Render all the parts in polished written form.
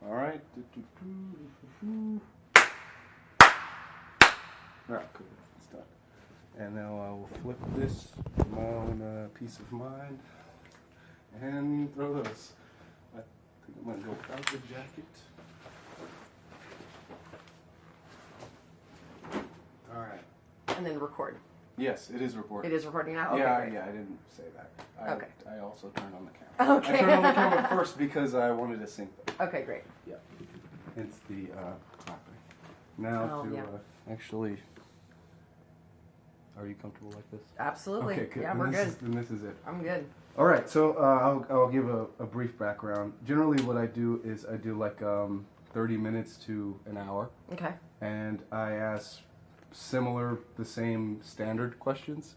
All right. All right, cool. It's done. And now I will flip this for my own peace of mind and throw those. I think I'm going to go without the jacket. All right. And then record. Yes, it is recording. It is recording now? Okay, yeah, great. I didn't say that. Okay. I also turned on the camera. Okay. I turned on the camera first because I wanted to sync them. Okay, great. Yeah. It's the clapping. Now actually, are you comfortable like this? Absolutely. Okay, good. Yeah, then we're good. Then this is it. I'm good. All right, so I'll give a brief background. Generally, what I do is I do like 30 minutes to an hour, Okay. and I ask the same standard questions.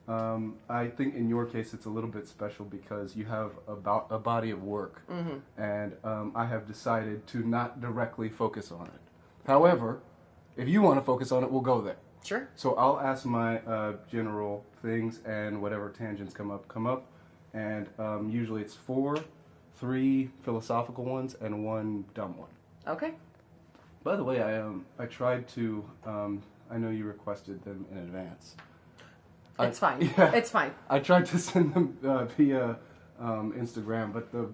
I think in your case it's a little bit special because you have a body of work, and I have decided to not directly focus on it. However, if you want to focus on it, we'll go there. Sure. So I'll ask my general things, and whatever tangents come up, and usually it's 3 philosophical ones and 1 dumb one. Okay. By the way, I tried to. I know you requested them in advance. It's fine. Yeah. It's fine. I tried to send them via Instagram, but the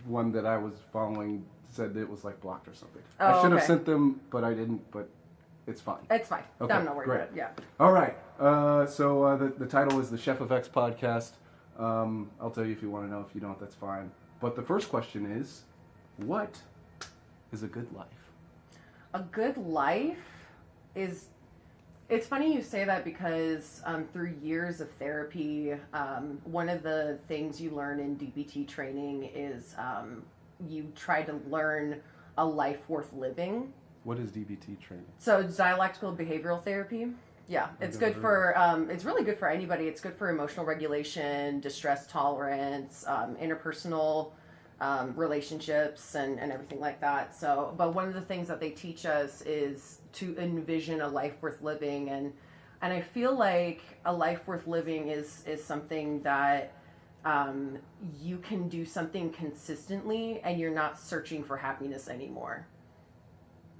one that I was following said it was like blocked or something. I should have sent them, but I didn't. But it's fine. It's fine. Okay, I'm not worried great. about it. Yeah. All right. So the title is the Chef of X podcast. I'll tell you if you want to know. If you don't, that's fine. But the first question is, what is a good life? A good life is... It's funny you say that because through years of therapy, one of the things you learn in DBT training is you try to learn a life worth living. What is DBT training? So it's dialectical behavioral therapy. Yeah, it's good for, it's really good for anybody. It's good for emotional regulation, distress tolerance, interpersonal relationships and everything like that. So, but one of the things that they teach us is to envision a life worth living. And I feel like a life worth living is something that you can do something consistently and you're not searching for happiness anymore.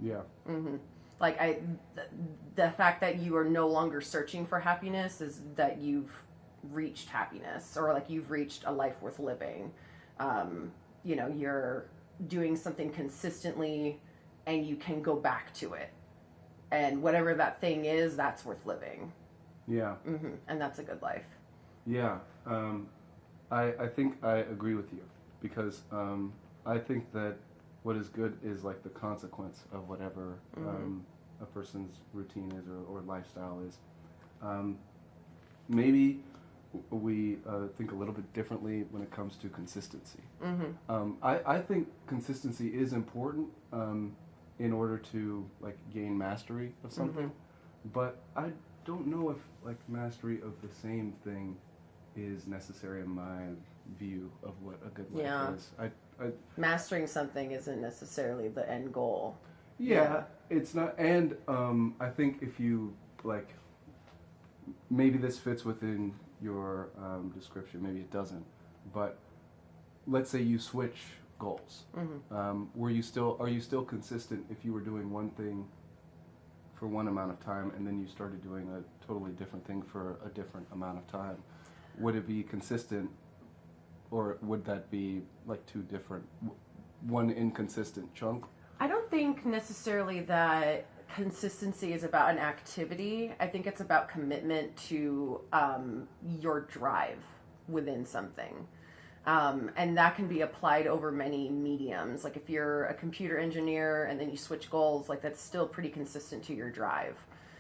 Yeah. Mm-hmm. Like the fact that you are no longer searching for happiness is that you've reached happiness, or like you've reached a life worth living. You're doing something consistently and you can go back to it. And whatever that thing is, that's worth living. Yeah. Mm-hmm. And that's a good life. Yeah. I think I agree with you because I think that what is good is like the consequence of whatever a person's routine is or lifestyle is. Maybe we think a little bit differently when it comes to consistency. I think consistency is important in order to like gain mastery of something, but I don't know if like mastery of the same thing is necessary in my view of what a good life is. Mastering something isn't necessarily the end goal. Yeah, it's not. And I think if you like, maybe this fits within your description, maybe it doesn't. But let's say you switch goals. Are you still consistent if you were doing one thing for one amount of time and then you started doing a totally different thing for a different amount of time? Would it be consistent, or would that be like two different, one inconsistent chunk? I don't think necessarily that consistency is about an activity. I think it's about commitment to your drive within something. And that can be applied over many mediums. Like if you're a computer engineer and then you switch goals, like that's still pretty consistent to your drive.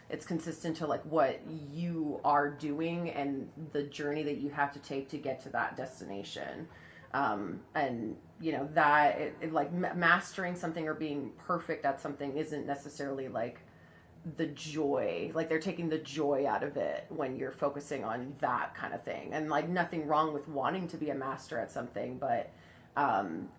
It's consistent to like what you are doing and the journey that you have to take to get to that destination. And that like mastering something or being perfect at something isn't necessarily like the joy, like they're taking the joy out of it when you're focusing on that kind of thing. And like nothing wrong with wanting to be a master at something, but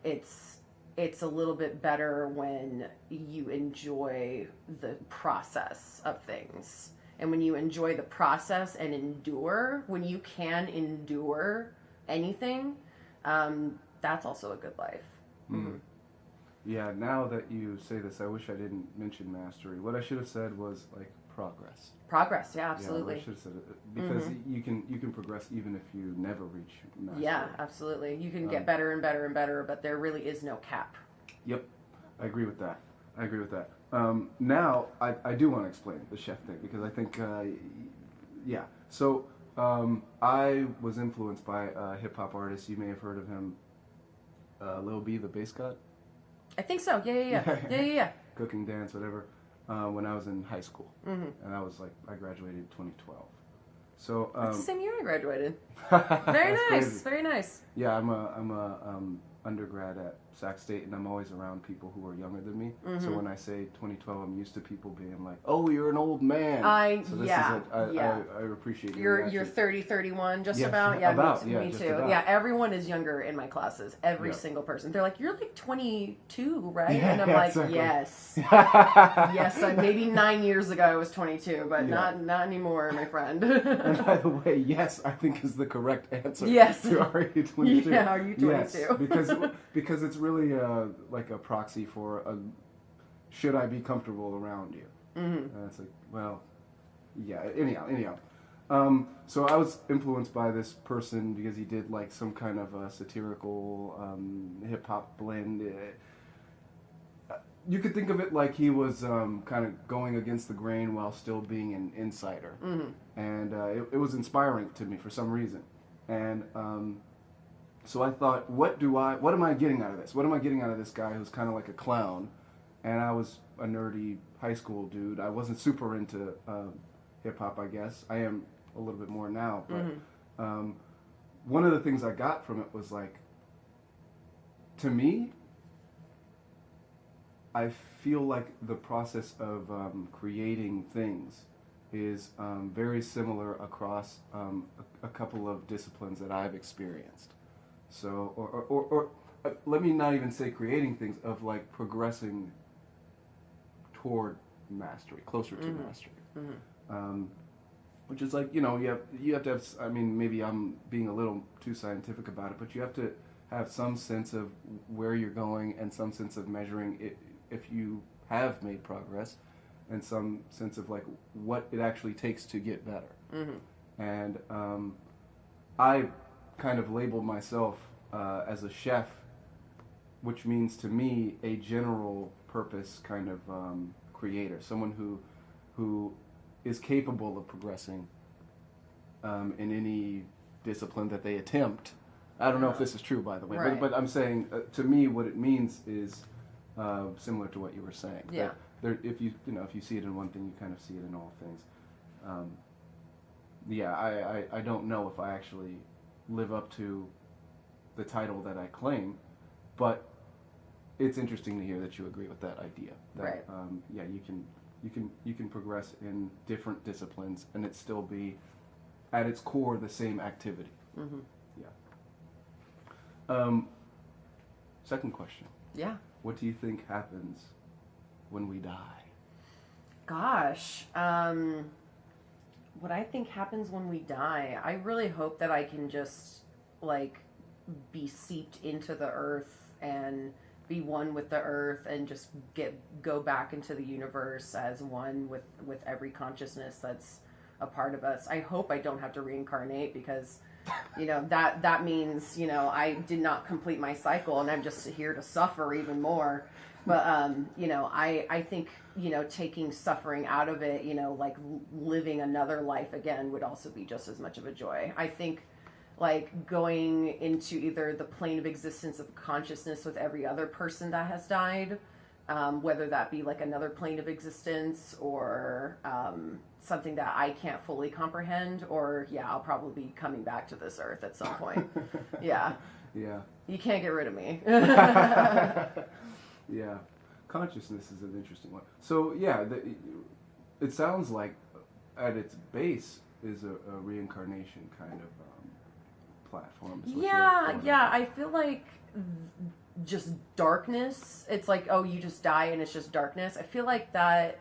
it's a little bit better when you enjoy the process of things. And when you enjoy the process and endure, when you can endure anything, that's also a good life. Yeah, now that you say this, I wish I didn't mention mastery. What I should have said was like progress. Progress, yeah, Yeah, absolutely. I should have said it because you can progress even if you never reach mastery. Yeah, absolutely. You can get better and better and better, but there really is no cap. Yep, I agree with that. I agree with that. Now, I do want to explain the chef thing because I think, yeah. So, I was influenced by a hip hop artist. You may have heard of him, Lil B, the bass god. I think so. Yeah. Cooking, dance, whatever. When I was in high school, and I was like, I graduated in 2012. So It's the same year I graduated. that's Very nice. crazy. Very nice. Yeah, I'm a undergrad at Sac State, and I'm always around people who are younger than me. So when I say 2012, I'm used to people being like, "Oh, you're an old man." So this yeah. I appreciate your You're 30, 31, just Yes, about. Yeah, about, me, yeah, me just too. about. Yeah, everyone is younger in my classes. Every Yeah. single person. They're like, "You're like 22, right?" Yeah, and I'm yeah, like, exactly. "Yes, yes." Maybe 9 years ago I was 22, but Yeah. not anymore, my friend. And by the way, yes, I think is the correct answer. Yes. To are you 22? Yeah, are you 22? Yes, because it's really like a proxy for should I be comfortable around you? And it's like, well, yeah. Anyhow. So I was influenced by this person because he did like some kind of a satirical hip hop blend. You could think of it like he was kind of going against the grain while still being an insider, and it was inspiring to me for some reason. And so I thought, what am I getting out of this? What am I getting out of this guy who's kind of like a clown? And I was a nerdy high school dude. I wasn't super into hip hop, I guess. I am a little bit more now, but one of the things I got from it was like, to me, I feel like the process of creating things is very similar across a couple of disciplines that I've experienced. So, or let me not even say creating things, of like progressing toward mastery, closer to mastery. Which is like, you have to have, I mean, maybe I'm being a little too scientific about it, but you have to have some sense of where you're going and some sense of measuring it if you have made progress, and some sense of like what it actually takes to get better. And I kind of labeled myself as a chef, which means to me a general purpose kind of creator, someone who is capable of progressing in any discipline that they attempt. I don't know if this is true, by the way, Right. but I'm saying to me what it means is similar to what you were saying. Yeah. That if you see it in one thing, you kind of see it in all things. I don't know if I actually live up to the title that I claim, but it's interesting to hear that you agree with that idea. That, Right. You can progress in different disciplines and it still be at its core the same activity. Yeah. Second question. Yeah. What do you think happens when we die? Gosh, what I think happens when we die, I really hope that I can just like be seeped into the earth and be one with the earth and just go back into the universe as one with every consciousness that's a part of us. I hope I don't have to reincarnate, because that means I did not complete my cycle and I'm just here to suffer even more. But I think taking suffering out of it, like living another life again would also be just as much of a joy. I think like going into either the plane of existence of consciousness with every other person that has died, whether that be like another plane of existence or something that I can't fully comprehend, or I'll probably be coming back to this earth at some point. Yeah. You can't get rid of me. Yeah, consciousness is an interesting one. So it sounds like at its base is a reincarnation kind of platform. is what you're going on. I feel like just darkness. It's like, oh, you just die and it's just darkness. I feel like that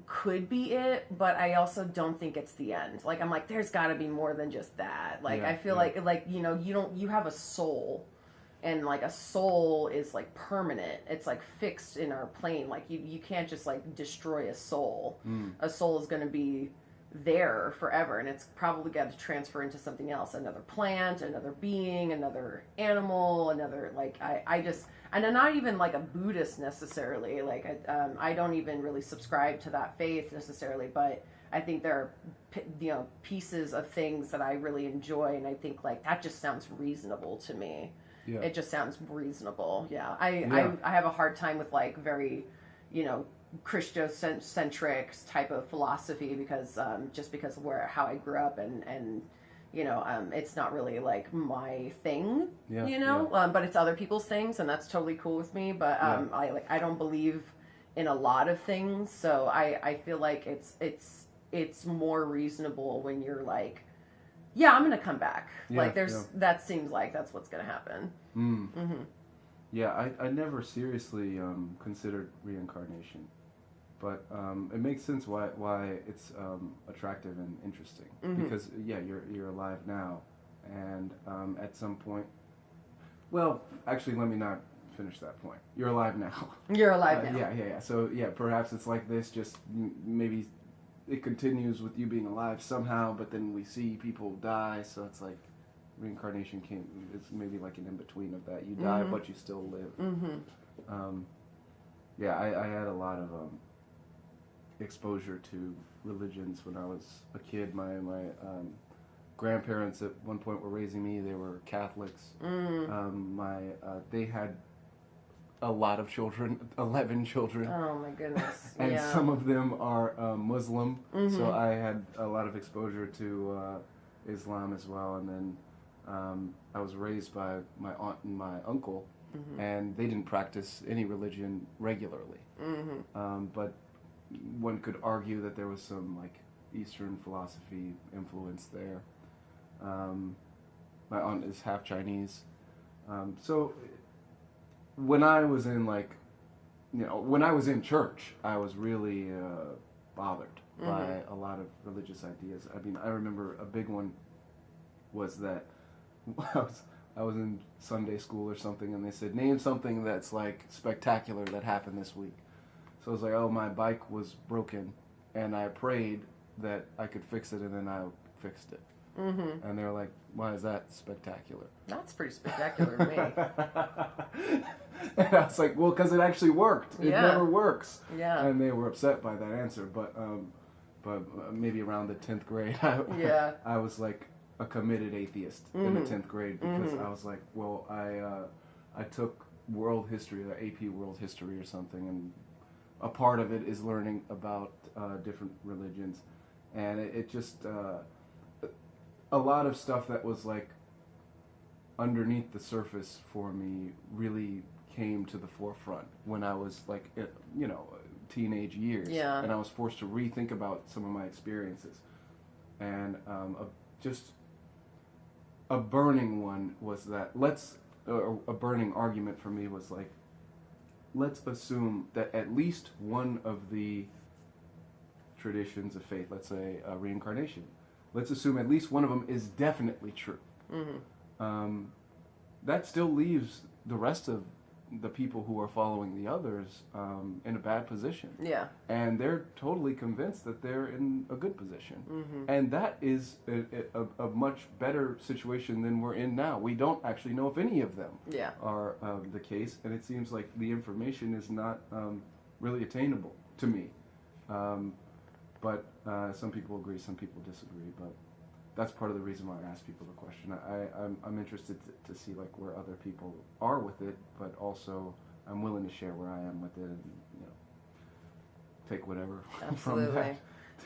could be it, but I also don't think it's the end. Like, I'm like, there's got to be more than just that. Like, I feel like you have a soul. and like a soul is like permanent. It's like fixed in our plane. Like you can't just like destroy a soul. A soul is going to be there forever, and it's probably got to transfer into something else, another plant, another being, another animal, another like I just, and I'm not even like a Buddhist necessarily. Like I don't even really subscribe to that faith necessarily, but I think there are pieces of things that I really enjoy, and I think like that just sounds reasonable to me. Yeah. It just sounds reasonable. Yeah. Yeah. I have a hard time with like very, Christocentric type of philosophy because just because of how I grew up and it's not really like my thing, but it's other people's things, and that's totally cool with me. But I don't believe in a lot of things, so I feel like it's more reasonable when you're like, yeah, I'm gonna come back. That seems like that's what's gonna happen. Mm-hmm. Yeah, I never seriously considered reincarnation, but it makes sense why it's attractive and interesting. Because you're alive now, and at some point, well, actually, let me not finish that point. You're alive now. You're alive now. Yeah. So perhaps it's like this. Just maybe it continues with you being alive somehow, but then we see people die, so it's like reincarnation it's maybe like an in-between of that. You die, but you still live. I had a lot of exposure to religions when I was a kid. My grandparents at one point were raising me. They were Catholics. They had a lot of children, 11 children. Oh my goodness. And some of them are Muslim, so I had a lot of exposure to Islam as well. And then I was raised by my aunt and my uncle, and they didn't practice any religion regularly. But one could argue that there was some like Eastern philosophy influence there. My aunt is half Chinese, so when I was in when I was in church, I was really bothered by a lot of religious ideas. I mean, I remember a big one was that I was in Sunday school or something, and they said, name something that's like spectacular that happened this week. So I was like, oh, my bike was broken, and I prayed that I could fix it, and then I fixed it. And they were like, why is that spectacular? That's pretty spectacular to me. And I was like, well, because it actually worked. It never works. Yeah. And they were upset by that answer. But maybe around the 10th grade, I was like a committed atheist in the 10th grade because I was like, well, I took world history, or AP world history or something, and a part of it is learning about different religions. And it just... a lot of stuff that was like underneath the surface for me really came to the forefront when I was like, teenage years. Yeah. And I was forced to rethink about some of my experiences. And just a burning one was that a burning argument for me was like, let's assume that at least one of the traditions of faith, let's say reincarnation, let's assume at least one of them is definitely true. That still leaves the rest of the people who are following the others in a bad position. Yeah. And they're totally convinced that they're in a good position. And that is a much better situation than we're in now. We don't actually know if any of them are the case, and it seems like the information is not really attainable to me. But some people agree, some people disagree. But that's part of the reason why I ask people the question. I'm interested to see like where other people are with it, but also I'm willing to share where I am with it, and take whatever from that.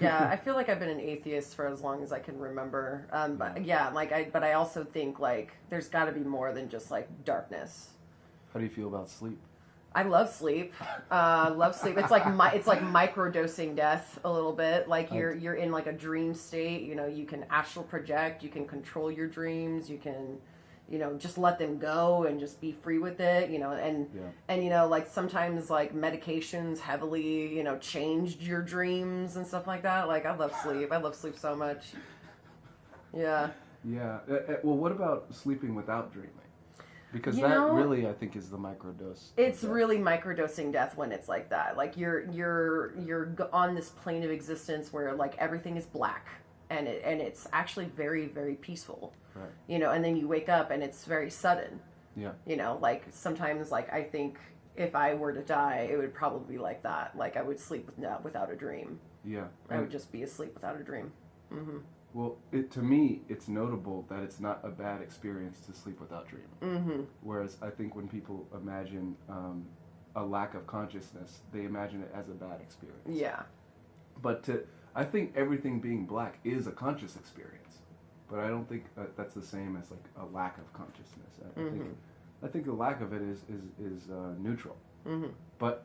Yeah, I feel like I've been an atheist for as long as I can remember. But I also think like there's got to be more than just like darkness. How do you feel about sleep? I love sleep. Love sleep. It's like microdosing death a little bit. Like you're in like a dream state. You can astral project. You can control your dreams. You can, just let them go and just be free with it. And like sometimes like medications heavily, changed your dreams and stuff like that. Like I love sleep. I love sleep so much. Yeah. Yeah. Well, what about sleeping without dreaming? Because You that know, really, I think, is the microdose. it's of death. really microdosing death when it's like that. Like on this plane of existence where like everything is black, and it's actually very, very peaceful. Right. You know, and then you wake up and it's very sudden. Yeah. You know, like sometimes, like I think if I were to die, it would probably be like that. Like I would sleep without a dream. Yeah. I would just be asleep without a dream. Mm-hmm. Well, to me, it's notable that it's not a bad experience to sleep without dreaming. Mm-hmm. Whereas I think when people imagine a lack of consciousness, they imagine it as a bad experience. Yeah. But I think everything being black is a conscious experience. But I don't think that's the same as like a lack of consciousness. I think the lack of it is neutral. Mm-hmm. But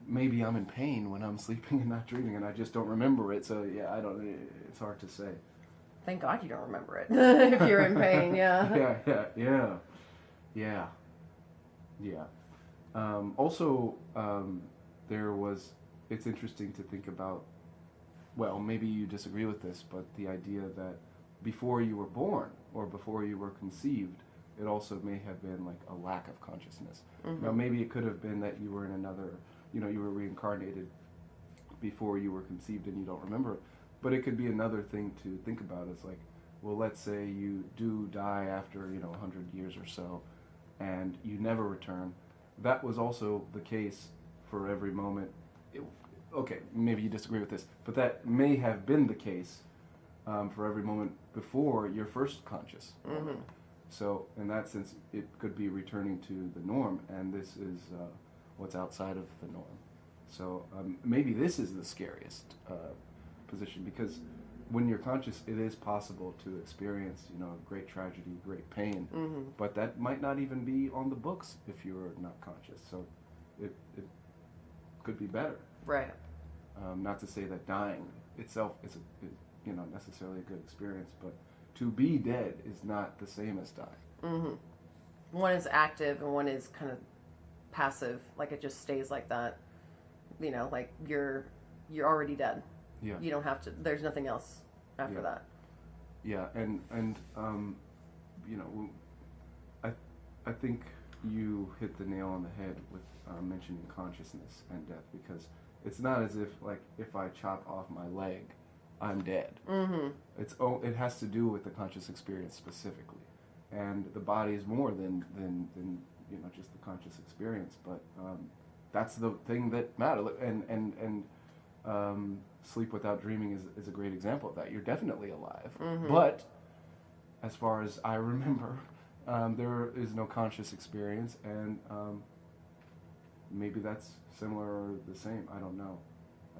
maybe I'm in pain when I'm sleeping and not dreaming, and I just don't remember it. So yeah, I don't. It's hard to say. Thank God you don't remember it if you're in pain. Yeah. Yeah. Also, there was. It's interesting to think about. Well, maybe you disagree with this, but the idea that before you were born or before you were conceived, it also may have been like a lack of consciousness. Mm-hmm. Now, maybe it could have been that you were in another. You were reincarnated before you were conceived and you don't remember it. But it could be another thing to think about. It's like, well, let's say you do die after, 100 years or so, and you never return. That was also the case for every moment. Okay, maybe you disagree with this, but that may have been the case for every moment before you're first conscious. Mm-hmm. So in that sense, it could be returning to the norm, and this is what's outside of the norm. So maybe this is the scariest position, because when you're conscious, it is possible to experience, great tragedy, great pain, Mm-hmm. but that might not even be on the books if you're not conscious. So it could be better. Right. Not to say that dying itself is necessarily a good experience, but to be dead is not the same as dying. Mm-hmm. One is active and one is kind of passive. Like it just stays like that. Like you're already dead. Yeah. You don't have to. There's nothing else after that. Yeah, and I think you hit the nail on the head with mentioning consciousness and death, because it's not as if like if I chop off my leg, I'm dead. Mm-hmm. It has to do with the conscious experience specifically, and the body is more than just the conscious experience. But that's the thing that matters. And sleep without dreaming is a great example of that. You're definitely alive, Mm-hmm. but as far as I remember, there is no conscious experience, and maybe that's similar or the same. I don't know.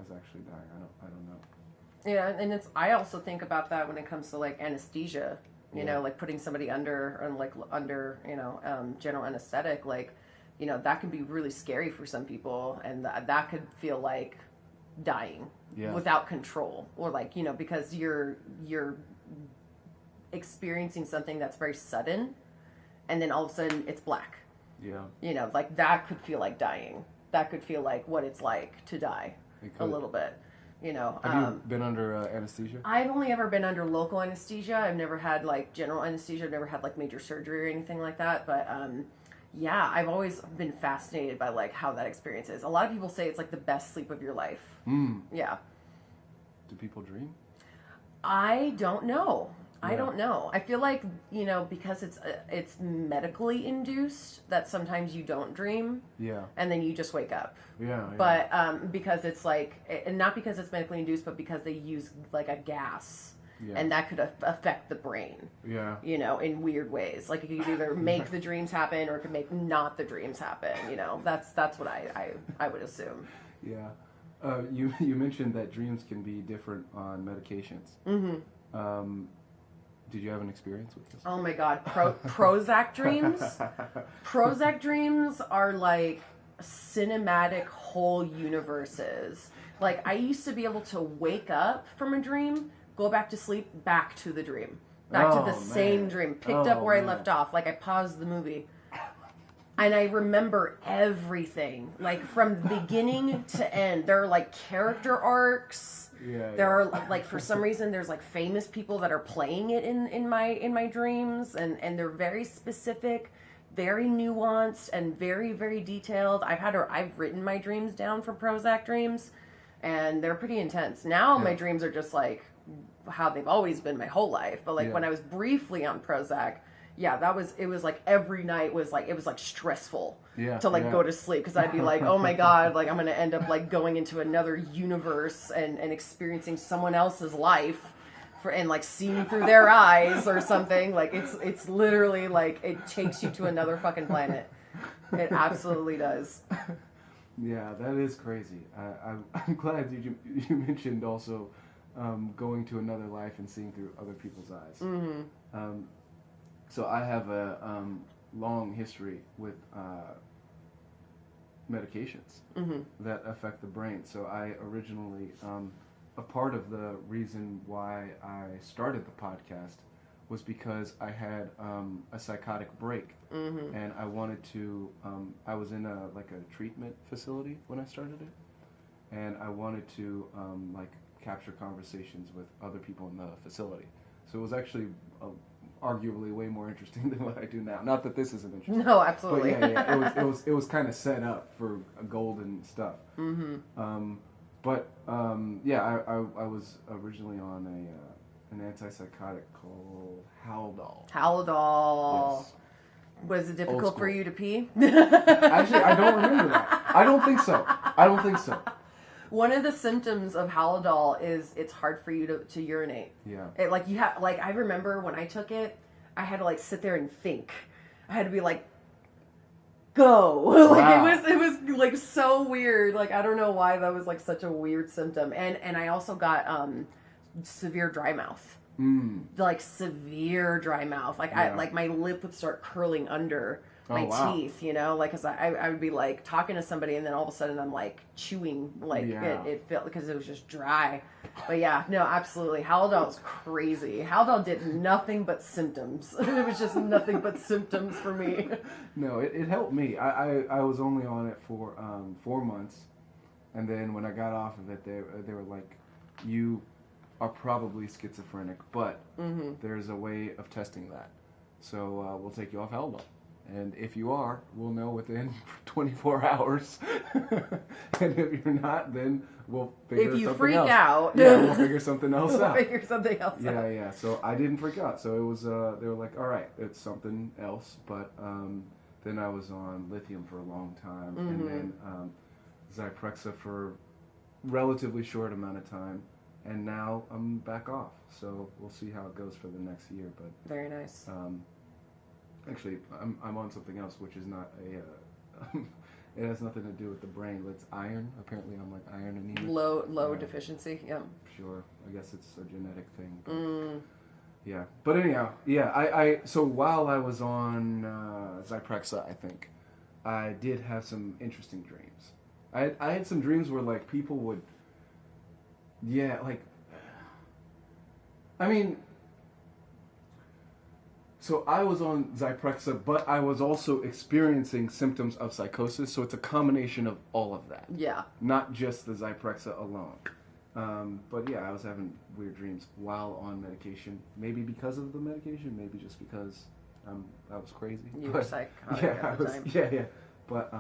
As actually dying, I don't know. Yeah, and I also think about that when it comes to like anesthesia. Yeah. Like putting somebody under general anesthetic. Like, that can be really scary for some people, and that could feel like dying without control, or like because you're experiencing something that's very sudden, and then all of a sudden it's black. Yeah. Like that could feel like dying. That could feel like what it's like to die a little bit. Have you been under anesthesia? I've only ever been under local anesthesia. I've never had like general anesthesia. I've never had like major surgery or anything like that. But yeah, I've always been fascinated by like how that experience is. A lot of people say it's like the best sleep of your life. Yeah. Do people dream? I don't know. Yeah. I don't know. I feel like, because it's medically induced, that sometimes you don't dream. Yeah. And then you just wake up. Yeah. But because it's like, and not because it's medically induced, but because they use like a gas. Yeah. And that could affect the brain. Yeah. In weird ways. Like it could either make the dreams happen or it could make not the dreams happen. That's what I would assume. Yeah. You mentioned that dreams can be different on medications. Mm-hmm. Did you have an experience with this? Oh my God, Prozac dreams. Prozac dreams are like cinematic whole universes. Like I used to be able to wake up from a dream, go back to sleep, back to the dream, back to the same dream, picked up where I left off. Like I paused the movie. And I remember everything, like from beginning to end. There are like character arcs. There are like, for some reason, there's like famous people that are playing it in my dreams, and they're very specific. very nuanced and very, very detailed. I've written my dreams down for Prozac dreams, and they're pretty intense. Now my dreams are just like how they've always been my whole life. But like when I was briefly on Prozac, it was like every night was like, it was like stressful to like go to sleep. Cause I'd be like, oh my God, like I'm going to end up like going into another universe and experiencing someone else's life and like seeing through their eyes or something. Like it's literally like, it takes you to another fucking planet. It absolutely does. Yeah, that is crazy. I'm glad you mentioned also going to another life and seeing through other people's eyes. Mm-hmm. So I have a long history with medications that affect the brain. So I originally, a part of the reason why I started the podcast was because I had a psychotic break, and I wanted to. I was in a treatment facility when I started it, and I wanted to capture conversations with other people in the facility. So it was actually arguably way more interesting than what I do now. Not that this isn't interesting. No, absolutely. But yeah, it was kind of set up for golden stuff. Mm-hmm. I was originally on an antipsychotic called Haldol. Haldol. Yes. Was it difficult for you to pee? Actually, I don't remember that. I don't think so. One of the symptoms of Haldol is it's hard for you to urinate. Yeah. I remember when I took it, I had to like sit there and think. I had to be like, go. Wow. It was like so weird. Like I don't know why that was like such a weird symptom. And I also got severe dry mouth. Like severe dry mouth. Like my lip would start curling under my teeth, you know, like, cause I would be like talking to somebody and then all of a sudden I'm like chewing, like it felt because it was just dry. But yeah, no, absolutely. Haldol's crazy. Haldol did nothing but symptoms. It was just nothing but symptoms for me. No, it helped me. I was only on it for 4 months. And then when I got off of it, they were like, you are probably schizophrenic, but there's a way of testing that. So we'll take you off Haldol. And if you are, we'll know within 24 hours. And if you're not, then we'll figure something else. If you freak out. Yeah, we'll figure something else out. Figure something else out. Yeah. So I didn't freak out. So it was, they were like, all right, it's something else. But then I was on lithium for a long time. And then Zyprexa for a relatively short amount of time. And now I'm back off. So we'll see how it goes for the next year. But very nice. Actually, I'm on something else, which is not a. It has nothing to do with the brain. It's iron. Apparently, I'm like iron anemic. Low deficiency. Yeah. Sure. I guess it's a genetic thing. But yeah. But anyhow, yeah. So while I was on Zyprexa, I think I did have some interesting dreams. I had some dreams where like people would. Yeah, like. I mean. So I was on Zyprexa, but I was also experiencing symptoms of psychosis. So it's a combination of all of that. Yeah. Not just the Zyprexa alone. But yeah, I was having weird dreams while on medication. Maybe because of the medication. Maybe just because I was crazy. You were psychotic at the time. Yeah. But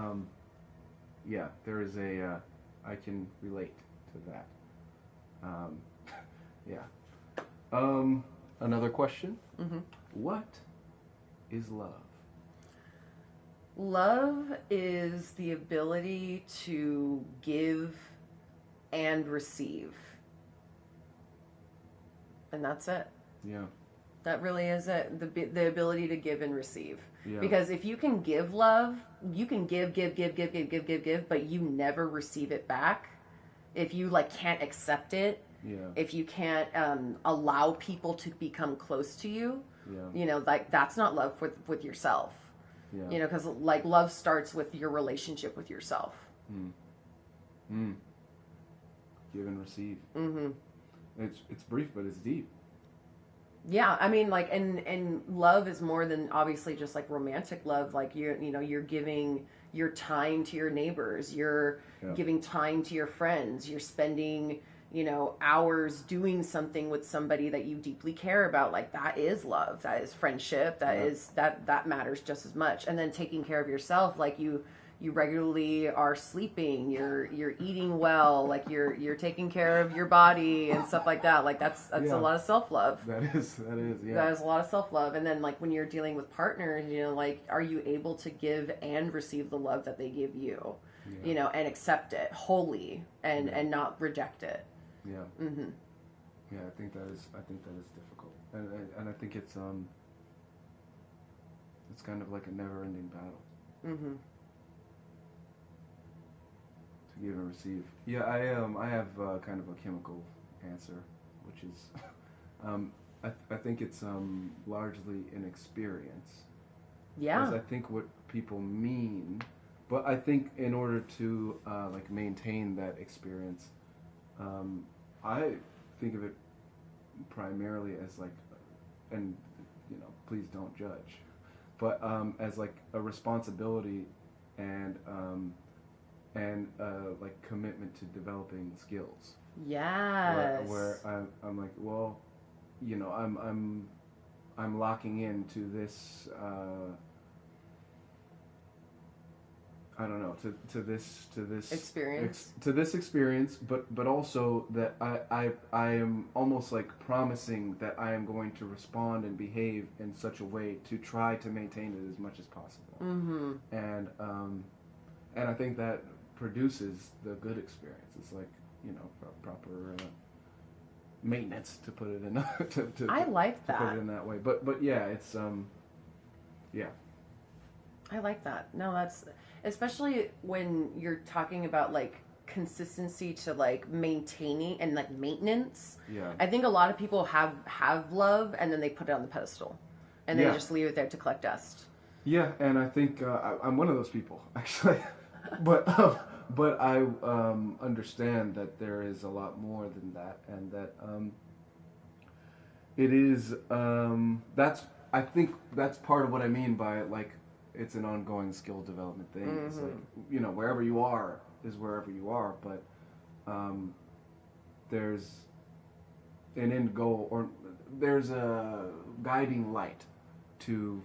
yeah, there is I can relate to that. Yeah. Another question. Mm-hmm. What is love? Love is the ability to give and receive. And that's it. Yeah. That really is it. The ability to give and receive. Yeah. Because if you can give love, you can give, but you never receive it back. If you like can't accept it, if you can't allow people to become close to you, you know, like that's not love with yourself. Yeah. You know, because like love starts with your relationship with yourself. Give and receive. Mm-hmm. It's brief, but it's deep. Yeah, I mean, like, and love is more than obviously just like romantic love. Like you're giving your time to your neighbors. You're giving time to your friends. You're spending hours doing something with somebody that you deeply care about. Like, that is love, that is friendship, that Yeah. is that matters just as much. And then taking care of yourself, like you regularly are sleeping, you're eating well, like you're taking care of your body and stuff like that. Like, that's Yeah. a lot of self-love. That is, yeah. That is a lot of self-love. And then, like, when you're dealing with partners, like, are you able to give and receive the love that they give you? Yeah. And accept it wholly and not reject it. Yeah. Mm-hmm. Yeah, I think that is difficult, and I think it's kind of like a never-ending battle. Mm-hmm. To give and receive. Yeah, I have kind of a chemical answer, which is I think it's largely an experience. Yeah. Because I think what people mean, but I think in order to like maintain that experience, I think of it primarily as like, and please don't judge, but as like a responsibility and like commitment to developing skills. Yes. Where I'm like, well, I'm locking into this. I don't know, to this experience, to this experience, but also that I am almost like promising that I am going to respond and behave in such a way to try to maintain it as much as possible. Mm-hmm. And I think that produces the good experience. It's like proper maintenance, to put it in I like to that. put it in that way. But yeah, it's yeah. I like that. No, that's especially when you're talking about like consistency to like maintaining and like maintenance. Yeah. I think a lot of people have love and then they put it on the pedestal and they Yeah. just leave it there to collect dust. Yeah, and I think I'm one of those people actually, but I understand that there is a lot more than that, and that it is I think that's part of what I mean by like it's an ongoing skill development thing. Mm-hmm. It's like wherever you are is wherever you are, but there's an end goal, or there's a guiding light to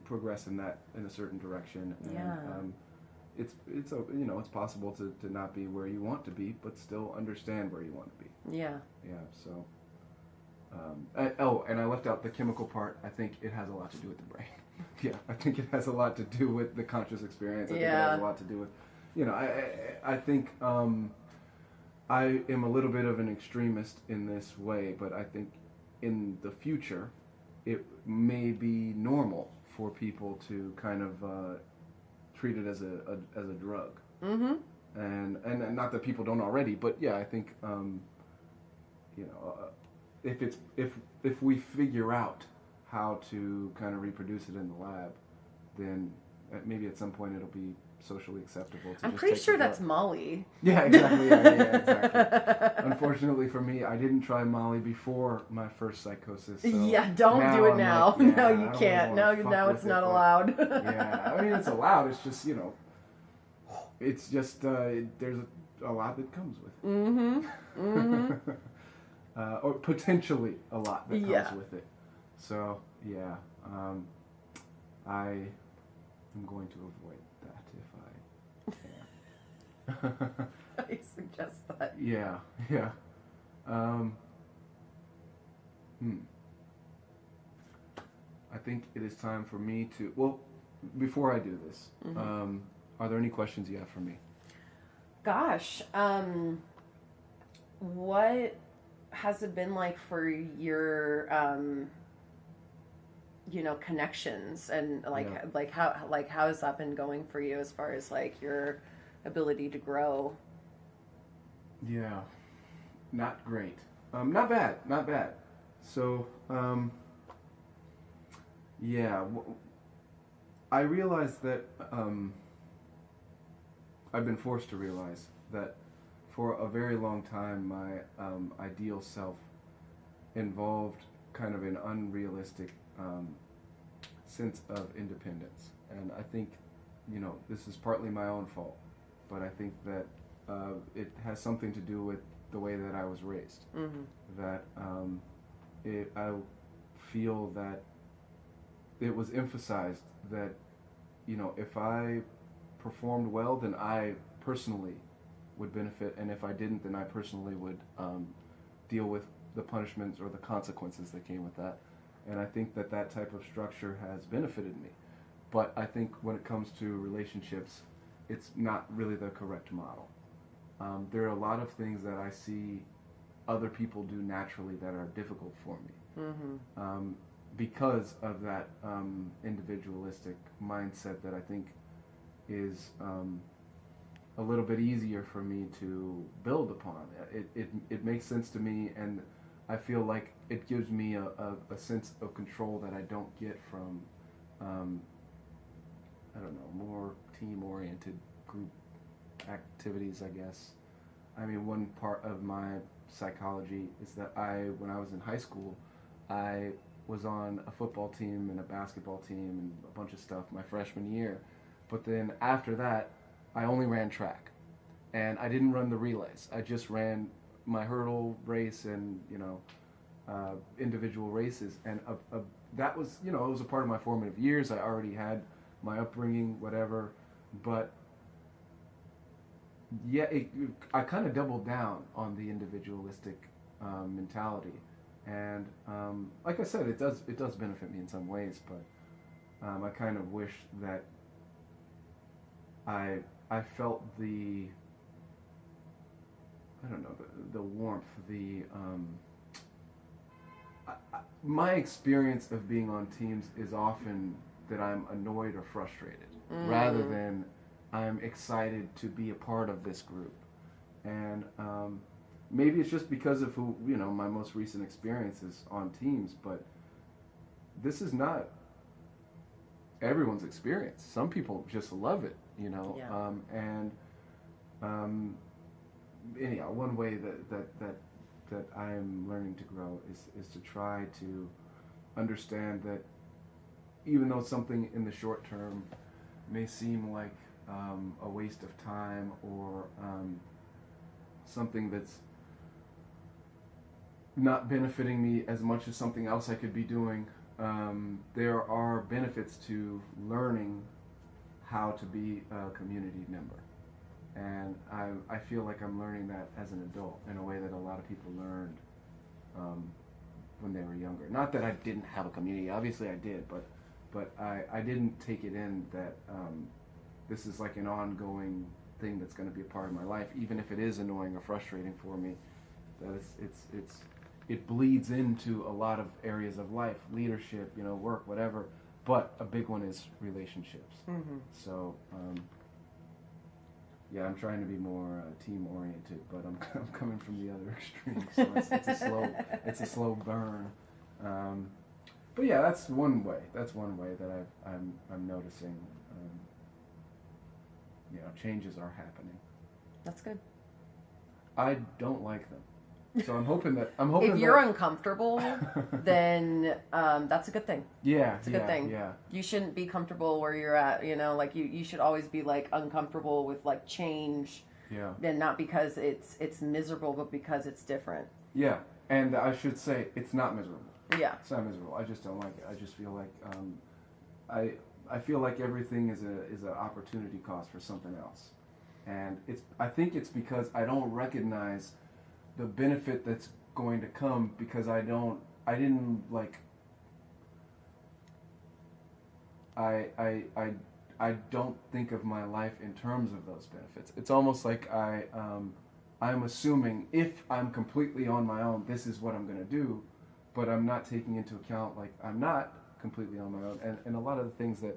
progress in a certain direction. And, Yeah. it's it's possible to not be where you want to be, but still understand where you want to be. Yeah. Yeah. So. And I left out the chemical part. I think it has a lot to do with the brain. Yeah, I think it has a lot to do with the conscious experience. I think it has a lot to do with, I think I am a little bit of an extremist in this way, but I think in the future it may be normal for people to kind of treat it as a drug. Mm-hmm. And not that people don't already, but yeah, I think if we figure out how to kind of reproduce it in the lab, then maybe at some point it'll be socially acceptable. I'm pretty sure that's Molly. Yeah, exactly. Yeah, exactly. Unfortunately for me, I didn't try Molly before my first psychosis. So yeah, don't do it now. Like, yeah, no, you I don't can't. really Now fuck it's with not it, allowed. Yeah, I mean it's allowed. It's just it's just there's a lot that comes with it. Mm-hmm. Mm-hmm. Or potentially a lot that comes Yeah. with it. So yeah, I am going to avoid that if I can. I suggest that. Yeah. I think it is time for me to. Well, before I do this, are there any questions you have for me? Gosh, what has it been like for your connections, and like how has that been going for you as far as like your ability to grow? Yeah, not great. Not bad. So, yeah, I realized that I've been forced to realize that for a very long time my ideal self involved kind of an unrealistic sense of independence. And I think, this is partly my own fault, but I think that it has something to do with the way that I was raised. Mm-hmm. That I feel that it was emphasized that, you know, if I performed well, then I personally would benefit, and if I didn't, then I personally would deal with the punishments or the consequences that came with that. And I think that that type of structure has benefited me. But I think when it comes to relationships, it's not really the correct model. There are a lot of things that I see other people do naturally that are difficult for me. Mm-hmm. Because of that individualistic mindset that I think is a little bit easier for me to build upon. It makes sense to me, and I feel like it gives me a sense of control that I don't get from, I don't know, more team-oriented group activities, I guess. I mean, one part of my psychology is that when I was in high school, I was on a football team and a basketball team and a bunch of stuff my freshman year. But then after that, I only ran track. And I didn't run the relays. I just ran my hurdle race and, you know, individual races. And that was, you know, it was a part of my formative years. I already had my upbringing, whatever. But yeah, I kind of doubled down on the individualistic mentality. And like I said, it does benefit me in some ways, but I kind of wish that I felt the, I don't know, the warmth, my experience of being on teams is often that I'm annoyed or frustrated, rather than I'm excited to be a part of this group. And maybe it's just because of who, you know, my most recent experiences on teams, but this is not everyone's experience. Some people just love it, you know. Yeah. Anyhow, one way that I am learning to grow is to try to understand that even though something in the short term may seem like a waste of time or something that's not benefiting me as much as something else I could be doing, there are benefits to learning how to be a community member. And I feel like I'm learning that as an adult in a way that a lot of people learned when they were younger. Not that I didn't have a community, obviously I did, but I didn't take it in that this is like an ongoing thing that's going to be a part of my life, even if it is annoying or frustrating for me. That it bleeds into a lot of areas of life, leadership, you know, work, whatever. But a big one is relationships. Mm-hmm. So yeah, I'm trying to be more team oriented, but I'm coming from the other extreme. So it's a slow burn. But yeah, that's one way. That's one way that I'm noticing. You know, changes are happening. That's good. I don't like them, so I'm hoping that if you're uncomfortable, then that's a good thing. Yeah, it's a good thing. Yeah, you shouldn't be comfortable where you're at. You know, like you should always be like uncomfortable with like change. Yeah, and not because it's miserable, but because it's different. Yeah, and I should say it's not miserable. Yeah, it's not miserable. I just don't like it. I just feel like I feel like everything is an opportunity cost for something else, and I think it's because I don't recognize the benefit that's going to come because I didn't like. I don't think of my life in terms of those benefits. It's almost like I'm assuming if I'm completely on my own, this is what I'm going to do, but I'm not taking into account like I'm not completely on my own, and a lot of the things that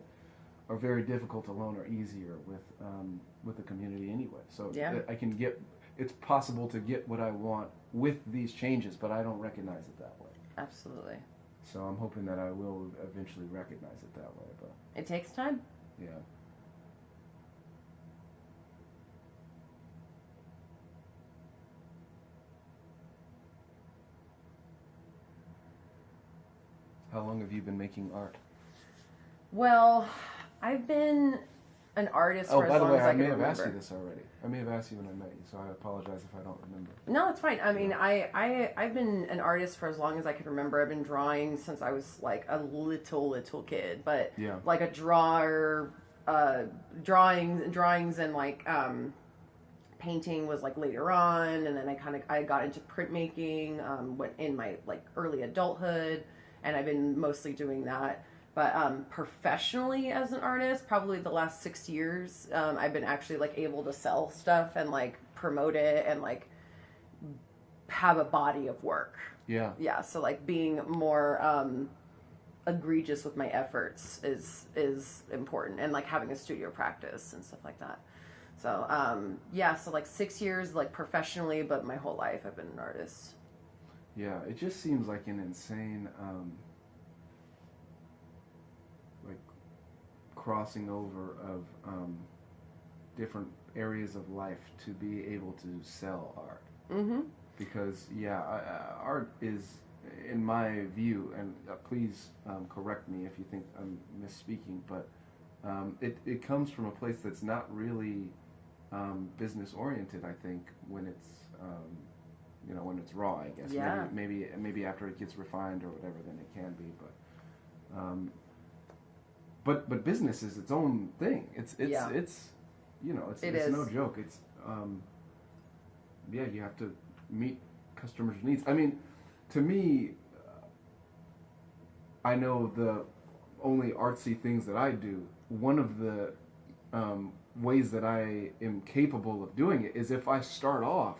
are very difficult alone are easier with the community anyway. So yeah. It's possible to get what I want with these changes, but I don't recognize it that way. Absolutely. So I'm hoping that I will eventually recognize it that way, but it takes time. Yeah. How long have you been making art? Well, I've been an artist Oh, for as by the long way, as I I can may have remember. asked you this already. I may have asked you when I met you, so I apologize if I don't remember. No, it's fine. I mean, I've been an artist for as long as I can remember. I've been drawing since I was like a little kid, but Yeah. like a drawer, drawings and like painting was like later on, and then I got into printmaking when in my like early adulthood, and I've been mostly doing that. But professionally as an artist, probably the last 6 years, I've been actually like able to sell stuff and like promote it and like have a body of work. Yeah. Yeah, so like being more egregious with my efforts is important, and like having a studio practice and stuff like that. So yeah, so like 6 years like professionally, but my whole life I've been an artist. Yeah, it just seems like an insane, like crossing over of different areas of life to be able to sell art. Mm-hmm. Because art is, in my view, and please correct me if you think I'm misspeaking, but it comes from a place that's not really business oriented. I think when it's when it's raw, I guess. Yeah. Maybe after it gets refined or whatever, then it can be. But business is its own thing. It's no joke. It's you have to meet customers' needs. I mean, to me, I know the only artsy things that I do. One of the ways that I am capable of doing it is if I start off